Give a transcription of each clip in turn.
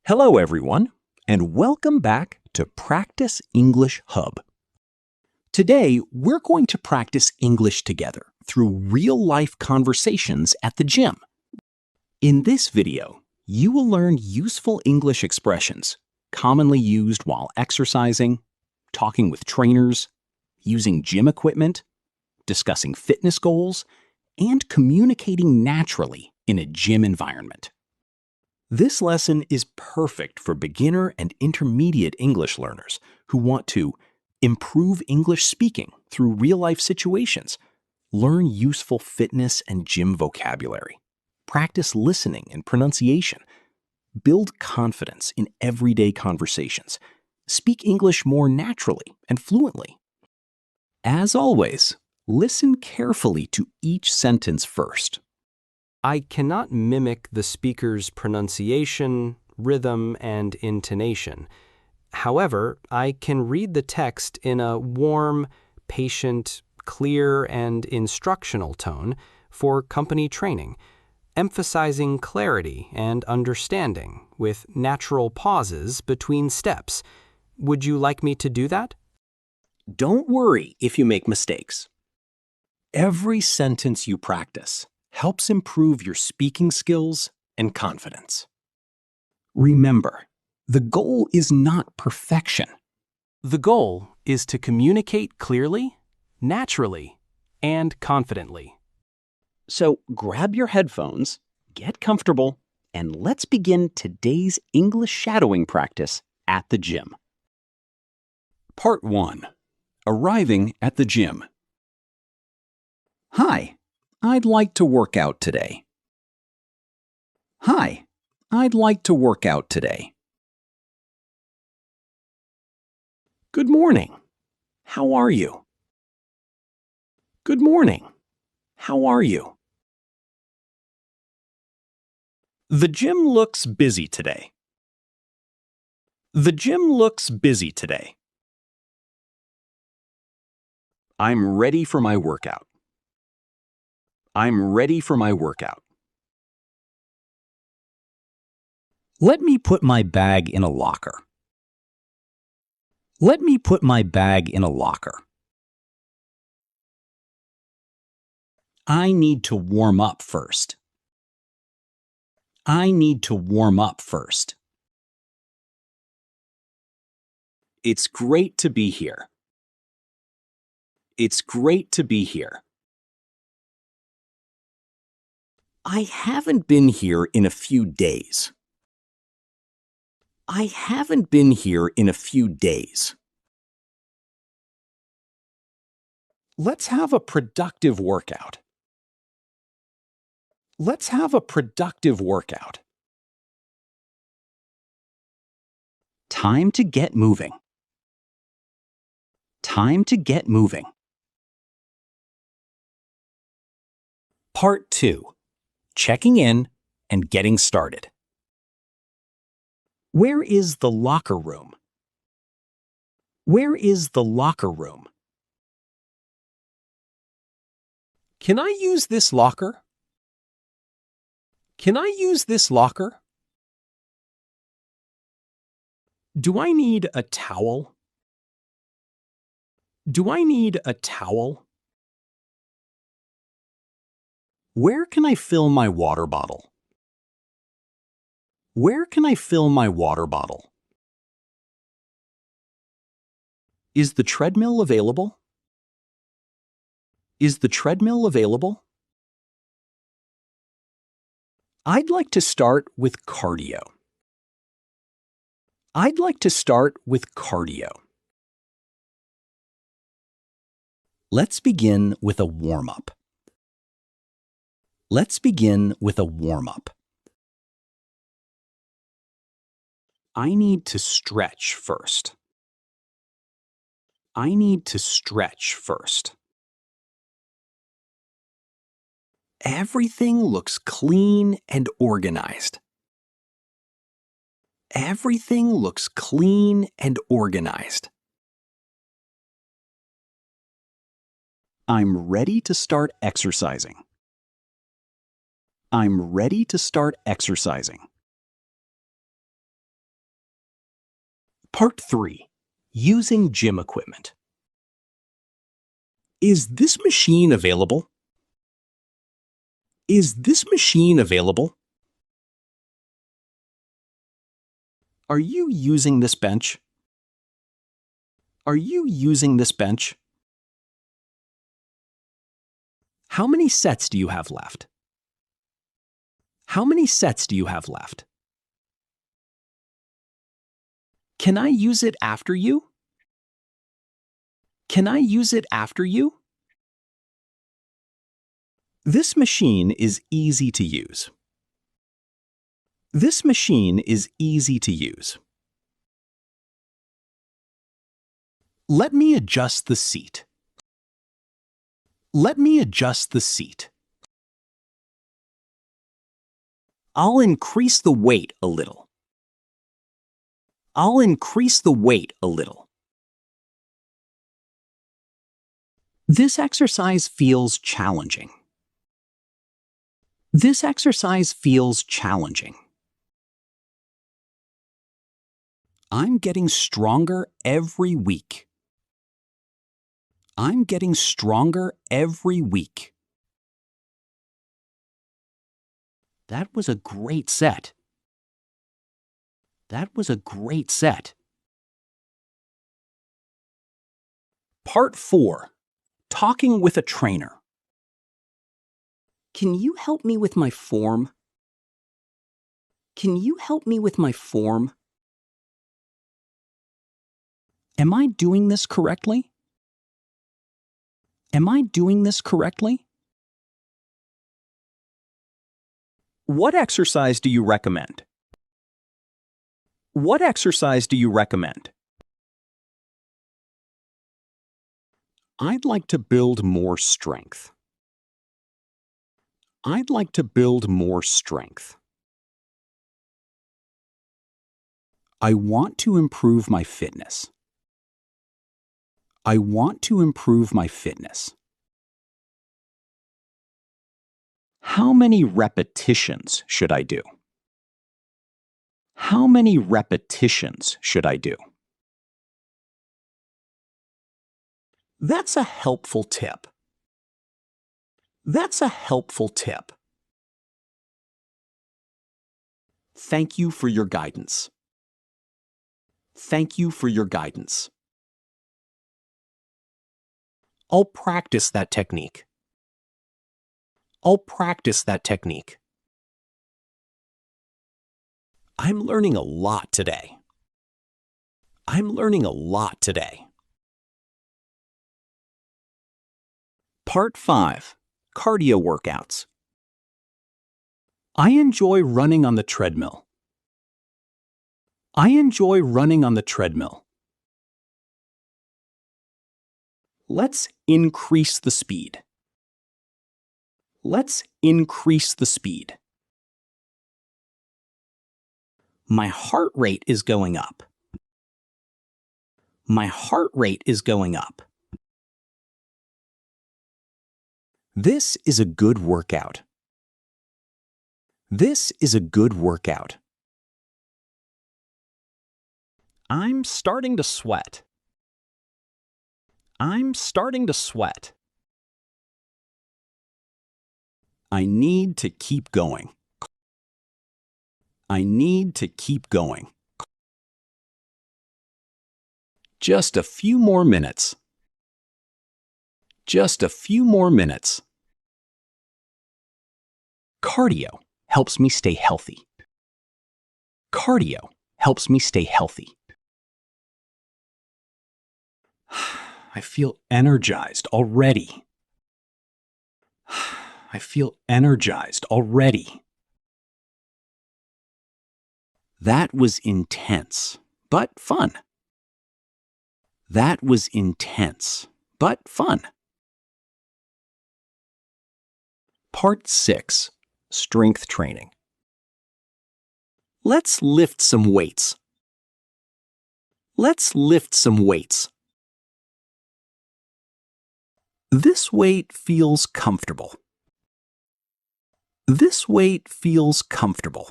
Hello, everyone, and welcome back to Practice English Hub. Today, we're going to practice English together through real-life conversations at the gym. In this video, you will learn useful English expressions commonly used while exercising, talking with trainers, using gym equipment, discussing fitness goals, and communicating naturally in a gym environment. This lesson is perfect for beginner and intermediate English learners who want to improve English speaking through real-life situations, learn useful fitness and gym vocabulary, practice listening and pronunciation, build confidence in everyday conversations, speak English more naturally and fluently. As always, listen carefully to each sentence first. I cannot mimic the speaker's pronunciation, rhythm, and intonation. However, I can read the text in a warm, patient, clear, and instructional tone for company training, emphasizing clarity and understanding with natural pauses between steps. Would you like me to do that? Don't worry if you make mistakes. Every sentence you practice helps improve your speaking skills and confidence. Remember, the goal is not perfection. The goal is to communicate clearly, naturally, and confidently. So grab your headphones, get comfortable, and let's begin today's English shadowing practice at the gym. Part 1. Arriving at the gym. Hi, I'd like to work out today. Hi, I'd like to work out today. Good morning. How are you? Good morning. How are you? The gym looks busy today. The gym looks busy today. I'm ready for my workout. I'm ready for my workout. Let me put my bag in a locker. Let me put my bag in a locker. I need to warm up first. I need to warm up first. It's great to be here. It's great to be here. I haven't been here in a few days. I haven't been here in a few days. Let's have a productive workout. Let's have a productive workout. Time to get moving. Time to get moving. Part 2. Checking in and getting started. Where is the locker room? Where is the locker room? Can I use this locker? Can I use this locker? Do I need a towel? Do I need a towel? Where can I fill my water bottle? Where can I fill my water bottle? Is the treadmill available? Is the treadmill available? I'd like to start with cardio. I'd like to start with cardio. Let's begin with a warm-up. Let's begin with a warm-up. I need to stretch first. I need to stretch first. Everything looks clean and organized. Everything looks clean and organized. I'm ready to start exercising. I'm ready to start exercising. Part 3. Using gym equipment. Is this machine available? Is this machine available? Are you using this bench? Are you using this bench? How many sets do you have left? How many sets do you have left? Can I use it after you? Can I use it after you? This machine is easy to use. This machine is easy to use. Let me adjust the seat. Let me adjust the seat. I'll increase the weight a little. I'll increase the weight a little. This exercise feels challenging. This exercise feels challenging. I'm getting stronger every week. I'm getting stronger every week. That was a great set. That was a great set. Part 4. Talking with a trainer. Can you help me with my form? Can you help me with my form? Am I doing this correctly? Am I doing this correctly? What exercise do you recommend? What exercise do you recommend? I'd like to build more strength. I'd like to build more strength. I want to improve my fitness. I want to improve my fitness. How many repetitions should I do? How many repetitions should I do? That's a helpful tip. That's a helpful tip. Thank you for your guidance. Thank you for your guidance. I'll practice that technique. I'll practice that technique. I'm learning a lot today. I'm learning a lot today. Part 5. Cardio workouts. I enjoy running on the treadmill. I enjoy running on the treadmill. Let's increase the speed. Let's increase the speed. My heart rate is going up. My heart rate is going up. This is a good workout. This is a good workout. I'm starting to sweat. I'm starting to sweat. I need to keep going. I need to keep going. Just a few more minutes. Just a few more minutes. Cardio helps me stay healthy. Cardio helps me stay healthy. I feel energized already. I feel energized already. That was intense, but fun. That was intense, but fun. Part 6. Strength training. Let's lift some weights. Let's lift some weights. This weight feels comfortable. This weight feels comfortable.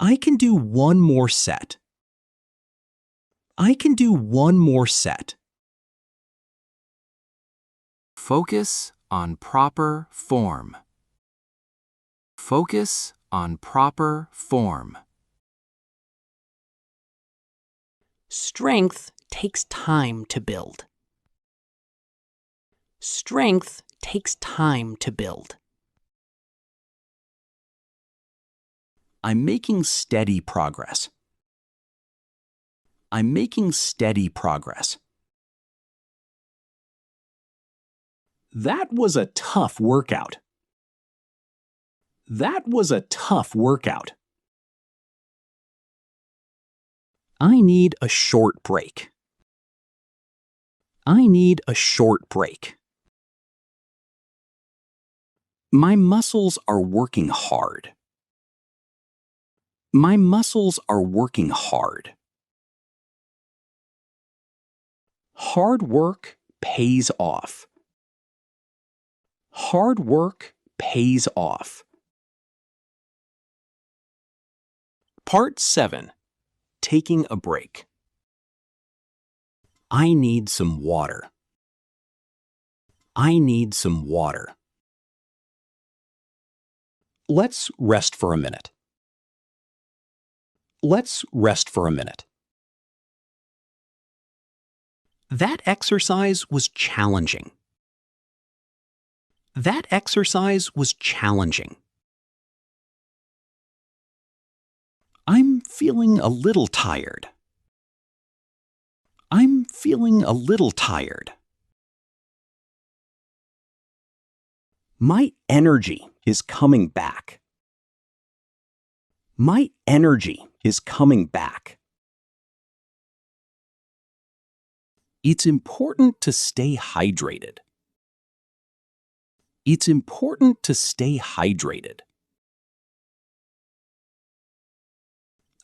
I can do one more set. I can do one more set. Focus on proper form. Focus on proper form. Strength takes time to build. Strength takes time to build. I'm making steady progress. I'm making steady progress. That was a tough workout. That was a tough workout. I need a short break. I need a short break. My muscles are working hard. My muscles are working hard. Hard work pays off. Hard work pays off. Part 7. Taking a break. I need some water. I need some water. Let's rest for a minute. Let's rest for a minute. That exercise was challenging. That exercise was challenging. I'm feeling a little tired. I'm feeling a little tired. My energy is coming back. My energy is coming back. It's important to stay hydrated. It's important to stay hydrated.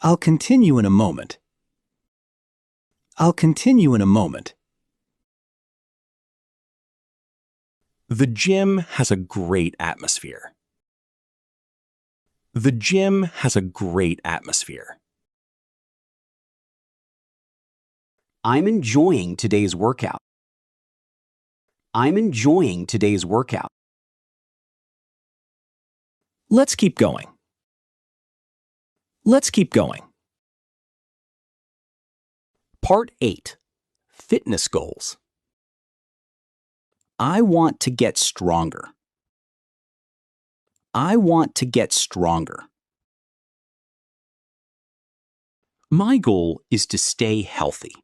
I'll continue in a moment. I'll continue in a moment. The gym has a great atmosphere. The gym has a great atmosphere. I'm enjoying today's workout. I'm enjoying today's workout. Let's keep going. Let's keep going. Part 8. Fitness goals. I want to get stronger. I want to get stronger. My goal is to stay healthy.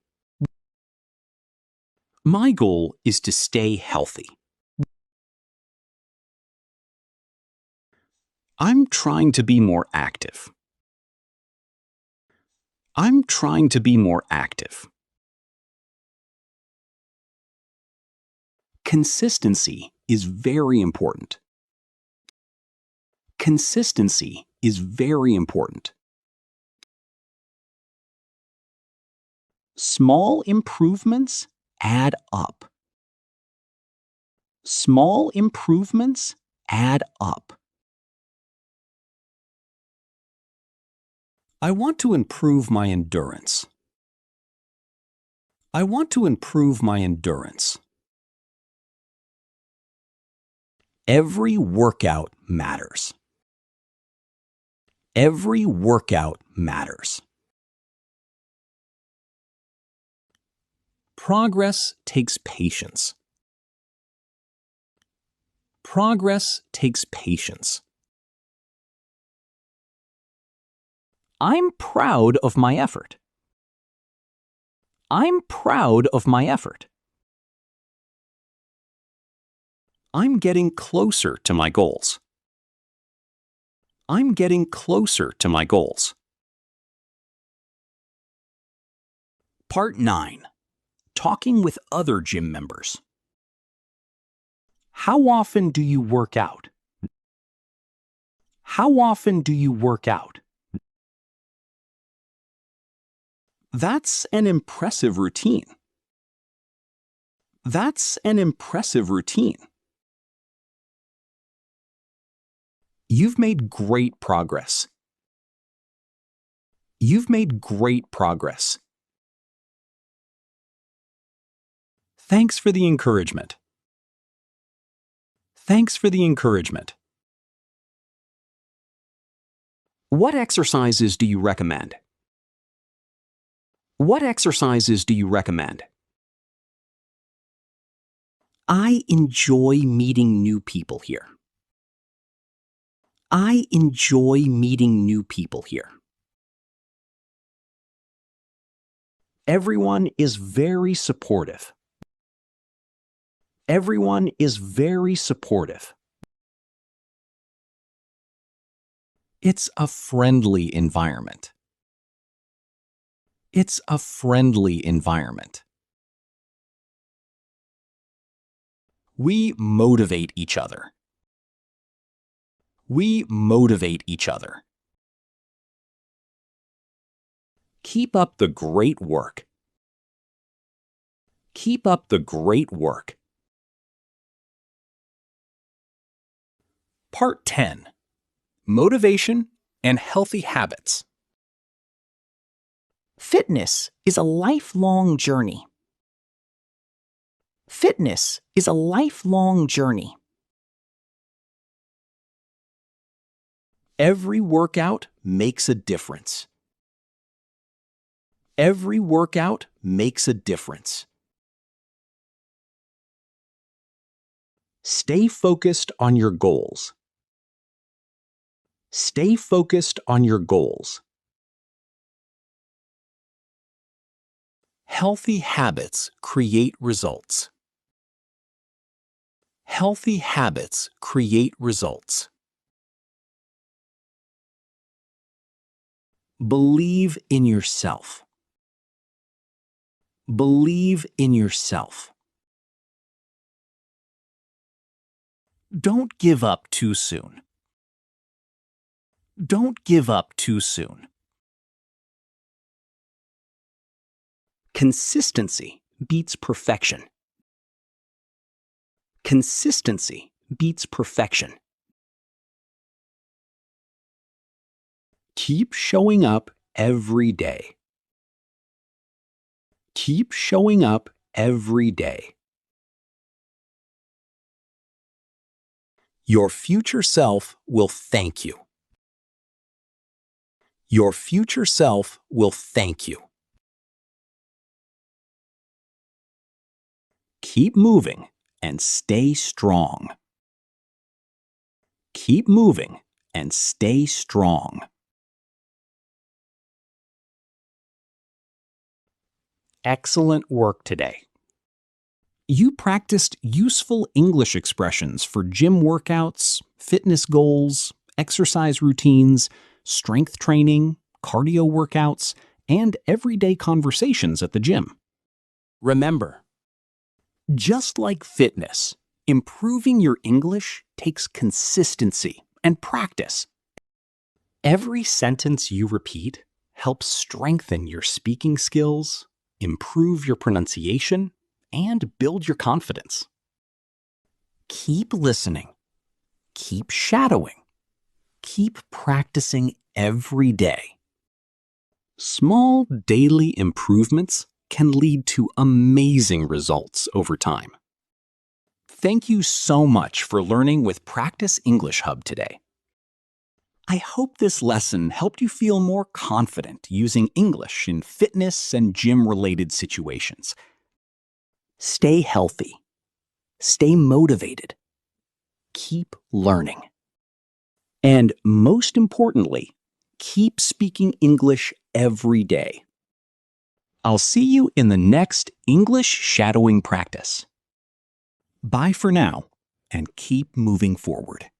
My goal is to stay healthy. I'm trying to be more active. I'm trying to be more active. Consistency is very important. Consistency is very important. Small improvements add up. Small improvements add up. I want to improve my endurance. I want to improve my endurance. Every workout matters. Every workout matters. Progress takes patience. Progress takes patience. I'm proud of my effort. I'm proud of my effort. I'm getting closer to my goals. I'm getting closer to my goals. Part 9. Talking with other gym members. How often do you work out? How often do you work out? That's an impressive routine. That's an impressive routine. You've made great progress. You've made great progress. Thanks for the encouragement. Thanks for the encouragement. What exercises do you recommend? What exercises do you recommend? I enjoy meeting new people here. I enjoy meeting new people here. Everyone is very supportive. Everyone is very supportive. It's a friendly environment. It's a friendly environment. We motivate each other. We motivate each other. Keep up the great work. Keep up the great work. Part 10. Motivation and healthy habits. Fitness is a lifelong journey. Fitness is a lifelong journey. Every workout makes a difference. Every workout makes a difference. Stay focused on your goals. Stay focused on your goals. Healthy habits create results. Healthy habits create results. Believe in yourself. Believe in yourself. Don't give up too soon. Don't give up too soon. Consistency beats perfection. Consistency beats perfection. Keep showing up every day. Keep showing up every day. Your future self will thank you. Your future self will thank you. Keep moving and stay strong. Keep moving and stay strong. Excellent work today. You practiced useful English expressions for gym workouts, fitness goals, exercise routines, strength training, cardio workouts, and everyday conversations at the gym. Remember, just like fitness, improving your English takes consistency and practice. Every sentence you repeat helps strengthen your speaking skills, improve your pronunciation, and build your confidence. Keep listening. Keep shadowing. Keep practicing every day. Small daily improvements can lead to amazing results over time. Thank you so much for learning with Practice English Hub today. I hope this lesson helped you feel more confident using English in fitness and gym-related situations. Stay healthy. Stay motivated. Keep learning. And most importantly, keep speaking English every day. I'll see you in the next English shadowing practice. Bye for now, and keep moving forward.